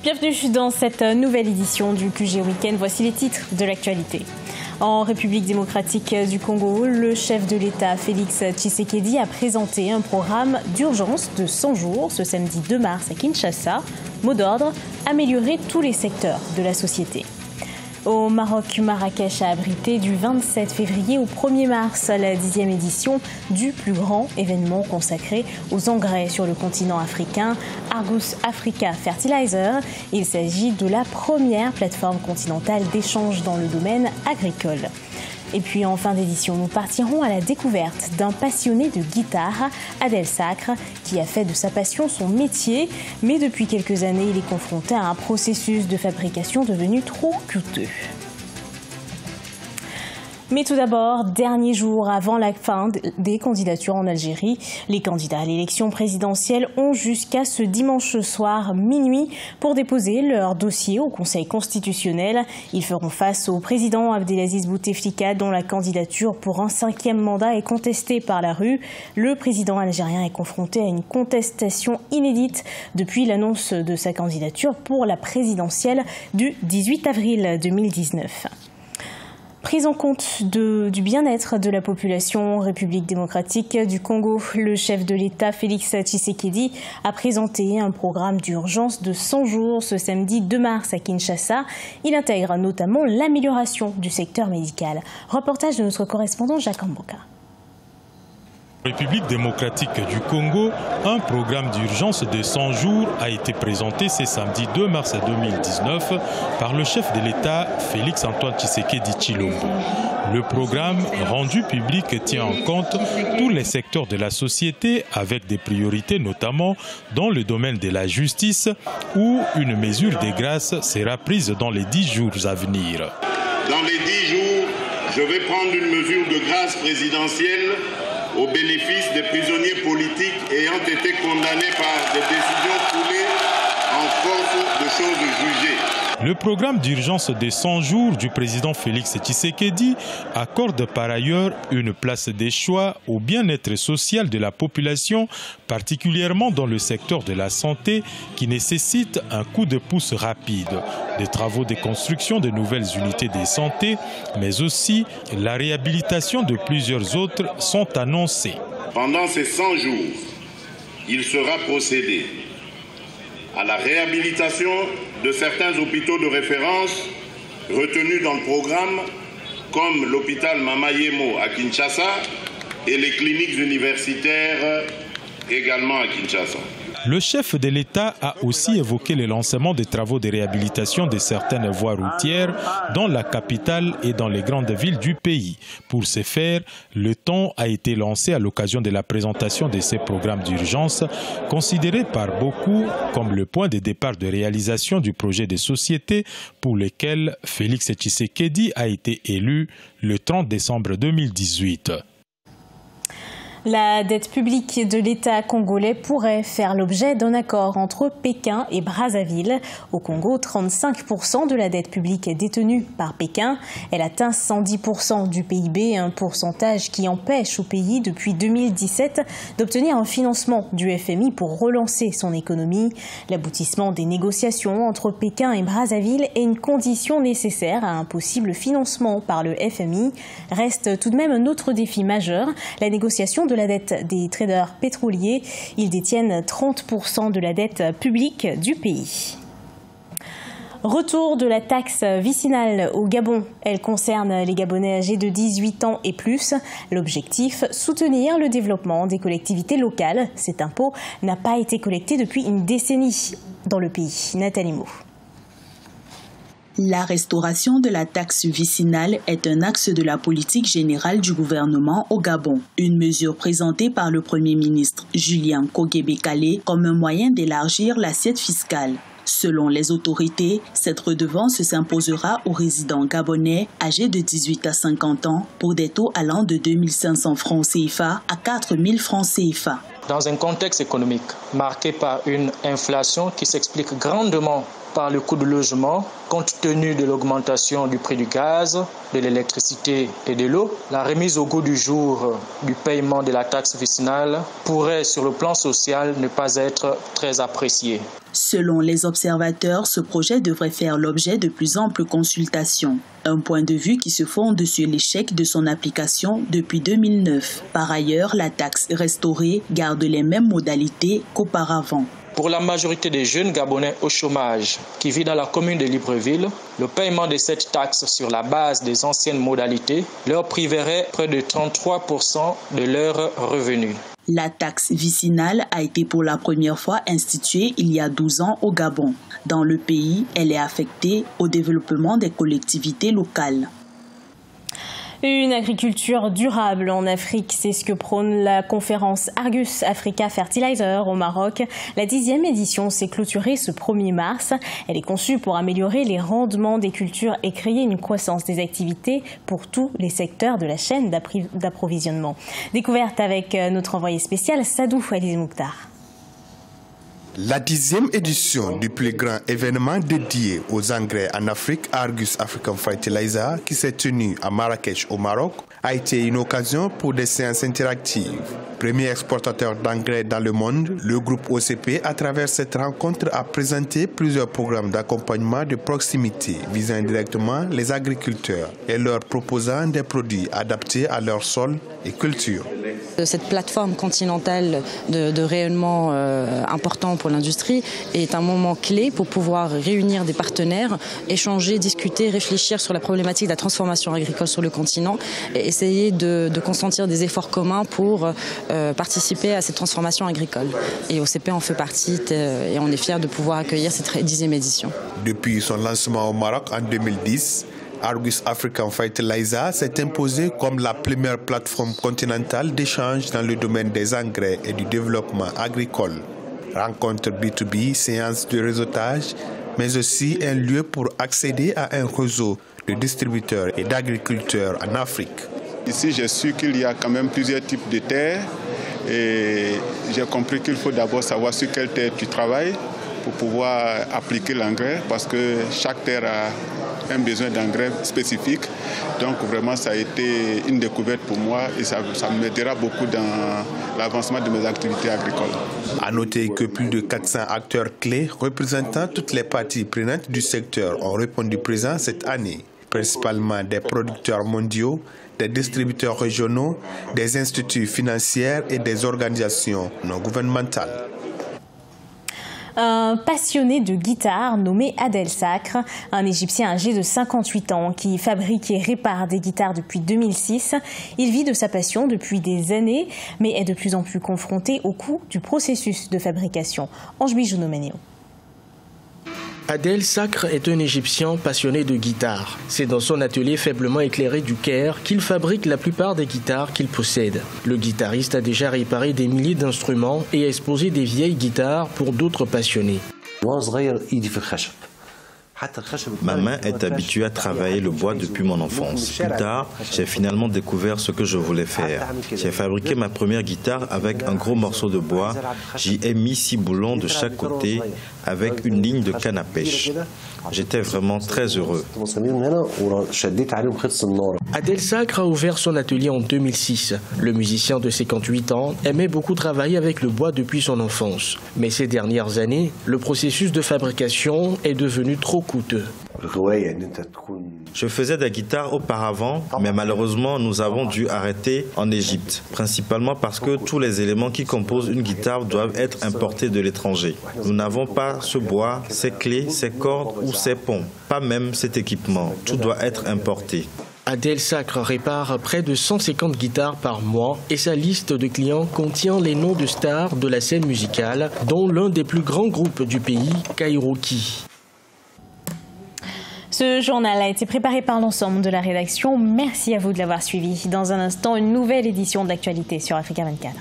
Bienvenue dans cette nouvelle édition du QG Week-end. Voici les titres de l'actualité. En République démocratique du Congo, le chef de l'État, Félix Tshisekedi, a présenté un programme d'urgence de 100 jours ce samedi 2 mars à Kinshasa. Mot d'ordre, améliorer tous les secteurs de la société. Au Maroc, Marrakech a abrité du 27 février au 1er mars la 10e édition du plus grand événement consacré aux engrais sur le continent africain, Argus Africa Fertilizer. Il s'agit de la première plateforme continentale d'échange dans le domaine agricole. Et puis en fin d'édition, nous partirons à la découverte d'un passionné de guitare, Adel Sacre, qui a fait de sa passion son métier. Mais depuis quelques années, il est confronté à un processus de fabrication devenu trop coûteux. Mais tout d'abord, dernier jour avant la fin des candidatures en Algérie, les candidats à l'élection présidentielle ont jusqu'à ce dimanche soir minuit pour déposer leur dossier au Conseil constitutionnel. Ils feront face au président Abdelaziz Bouteflika, dont la candidature pour un 5e mandat est contestée par la rue. Le président algérien est confronté à une contestation inédite depuis l'annonce de sa candidature pour la présidentielle du 18 avril 2019. Prise en compte du bien-être de la population en République démocratique du Congo, le chef de l'État, Félix Tshisekedi, a présenté un programme d'urgence de 100 jours ce samedi 2 mars à Kinshasa. Il intègre notamment l'amélioration du secteur médical. Reportage de notre correspondant Jacques Amboka. République démocratique du Congo, un programme d'urgence de 100 jours a été présenté ce samedi 2 mars 2019 par le chef de l'État, Félix Antoine Tshisekedi Tshilombo. Le programme rendu public tient en compte tous les secteurs de la société avec des priorités notamment dans le domaine de la justice où une mesure de grâce sera prise dans les 10 jours à venir. Dans les 10 jours, je vais prendre une mesure de grâce présidentielle au bénéfice des prisonniers politiques ayant été condamnés par des décisions foulées en force de choses jugées. Le programme d'urgence des 100 jours du président Félix Tshisekedi accorde par ailleurs une place des choix au bien-être social de la population, particulièrement dans le secteur de la santé qui nécessite un coup de pouce rapide. Des travaux de construction de nouvelles unités de santé, mais aussi la réhabilitation de plusieurs autres sont annoncés. Pendant ces 100 jours, il sera procédé à la réhabilitation de certains hôpitaux de référence retenus dans le programme, comme l'hôpital Mama Yemo à Kinshasa et les cliniques universitaires également à Kinshasa. Le chef de l'État a aussi évoqué le lancement des travaux de réhabilitation de certaines voies routières dans la capitale et dans les grandes villes du pays. Pour ce faire, le temps a été lancé à l'occasion de la présentation de ces programmes d'urgence, considérés par beaucoup comme le point de départ de réalisation du projet de société pour lequel Félix Tshisekedi a été élu le 30 décembre 2018. La dette publique de l'État congolais pourrait faire l'objet d'un accord entre Pékin et Brazzaville. Au Congo, 35% de la dette publique est détenue par Pékin. Elle atteint 110% du PIB, un pourcentage qui empêche au pays depuis 2017 d'obtenir un financement du FMI pour relancer son économie. L'aboutissement des négociations entre Pékin et Brazzaville est une condition nécessaire à un possible financement par le FMI. Reste tout de même un autre défi majeur, la négociation de la dette des traders pétroliers. Ils détiennent 30% de la dette publique du pays. Retour de la taxe vicinale au Gabon. Elle concerne les Gabonais âgés de 18 ans et plus. L'objectif, soutenir le développement des collectivités locales. Cet impôt n'a pas été collecté depuis une décennie dans le pays. Nathalie Mo. La restauration de la taxe vicinale est un axe de la politique générale du gouvernement au Gabon. Une mesure présentée par le Premier ministre Julien Kogebekale comme un moyen d'élargir l'assiette fiscale. Selon les autorités, cette redevance s'imposera aux résidents gabonais âgés de 18 à 50 ans pour des taux allant de 2 500 francs CFA à 4 000 francs CFA. Dans un contexte économique marqué par une inflation qui s'explique grandement par le coût du logement, compte tenu de l'augmentation du prix du gaz, de l'électricité et de l'eau. La remise au goût du jour du paiement de la taxe vicinale pourrait, sur le plan social, ne pas être très appréciée. Selon les observateurs, ce projet devrait faire l'objet de plus amples consultations. Un point de vue qui se fonde sur l'échec de son application depuis 2009. Par ailleurs, la taxe restaurée garde les mêmes modalités qu'auparavant. Pour la majorité des jeunes Gabonais au chômage qui vivent dans la commune de Libreville, le paiement de cette taxe sur la base des anciennes modalités leur priverait près de 33% de leurs revenus. La taxe vicinale a été pour la première fois instituée il y a 12 ans au Gabon. Dans le pays, elle est affectée au développement des collectivités locales. Une agriculture durable en Afrique, c'est ce que prône la conférence Argus Africa Fertilizer au Maroc. La 10e édition s'est clôturée ce 1er mars. Elle est conçue pour améliorer les rendements des cultures et créer une croissance des activités pour tous les secteurs de la chaîne d'approvisionnement. Découverte avec notre envoyé spécial Sadou Aliz Mouktar. La 10e édition du plus grand événement dédié aux engrais en Afrique, Argus African Fertilizer, qui s'est tenue à Marrakech au Maroc, a été une occasion pour des séances interactives. Premier exportateur d'engrais dans le monde, le groupe OCP, à travers cette rencontre, a présenté plusieurs programmes d'accompagnement de proximité visant directement les agriculteurs et leur proposant des produits adaptés à leur sol et culture. Cette plateforme continentale de rayonnement important pour l'industrie est un moment clé pour pouvoir réunir des partenaires, échanger, discuter, réfléchir sur la problématique de la transformation agricole sur le continent et essayer de consentir des efforts communs pour participer à cette transformation agricole. Et OCP en fait partie et on est fiers de pouvoir accueillir cette 10e édition. Depuis son lancement au Maroc en 2010, Argus African Fertilizer s'est imposé comme la première plateforme continentale d'échange dans le domaine des engrais et du développement agricole. Rencontres B2B, séances de réseautage, mais aussi un lieu pour accéder à un réseau de distributeurs et d'agriculteurs en Afrique. Ici, j'ai su qu'il y a quand même plusieurs types de terres et j'ai compris qu'il faut d'abord savoir sur quelle terre tu travailles pour pouvoir appliquer l'engrais parce que chaque terre a un besoin d'engrais spécifique. Donc vraiment, ça a été une découverte pour moi et ça m'aidera beaucoup dans l'avancement de mes activités agricoles. À noter que plus de 400 acteurs clés représentant toutes les parties prenantes du secteur ont répondu présent cette année, principalement des producteurs mondiaux, des distributeurs régionaux, des instituts financiers et des organisations non gouvernementales. Un passionné de guitare nommé Adel Sakr, un Égyptien âgé de 58 ans qui fabrique et répare des guitares depuis 2006. Il vit de sa passion depuis des années, mais est de plus en plus confronté au coût du processus de fabrication. Ange Bijounomenio. Adel Sakr est un Égyptien passionné de guitare. C'est dans son atelier faiblement éclairé du Caire qu'il fabrique la plupart des guitares qu'il possède. Le guitariste a déjà réparé des milliers d'instruments et exposé des vieilles guitares pour d'autres passionnés. Ma main est habituée à travailler le bois depuis mon enfance. Plus tard, j'ai finalement découvert ce que je voulais faire. J'ai fabriqué ma première guitare avec un gros morceau de bois. J'y ai mis 6 boulons de chaque côté avec une ligne de canne à pêche. J'étais vraiment très heureux. Adel Sakr a ouvert son atelier en 2006. Le musicien de 58 ans aimait beaucoup travailler avec le bois depuis son enfance. Mais ces dernières années, le processus de fabrication est devenu trop coûteux. Je faisais des guitares auparavant, mais malheureusement, nous avons dû arrêter en Égypte, principalement parce que tous les éléments qui composent une guitare doivent être importés de l'étranger. Nous n'avons pas ce bois, ces clés, ces cordes ou ces ponts, pas même cet équipement. Tout doit être importé. Adel Sakr répare près de 150 guitares par mois et sa liste de clients contient les noms de stars de la scène musicale, dont l'un des plus grands groupes du pays, Kairoki. Ce journal a été préparé par l'ensemble de la rédaction. Merci à vous de l'avoir suivi. Dans un instant, une nouvelle édition de l'actualité sur Africa 24.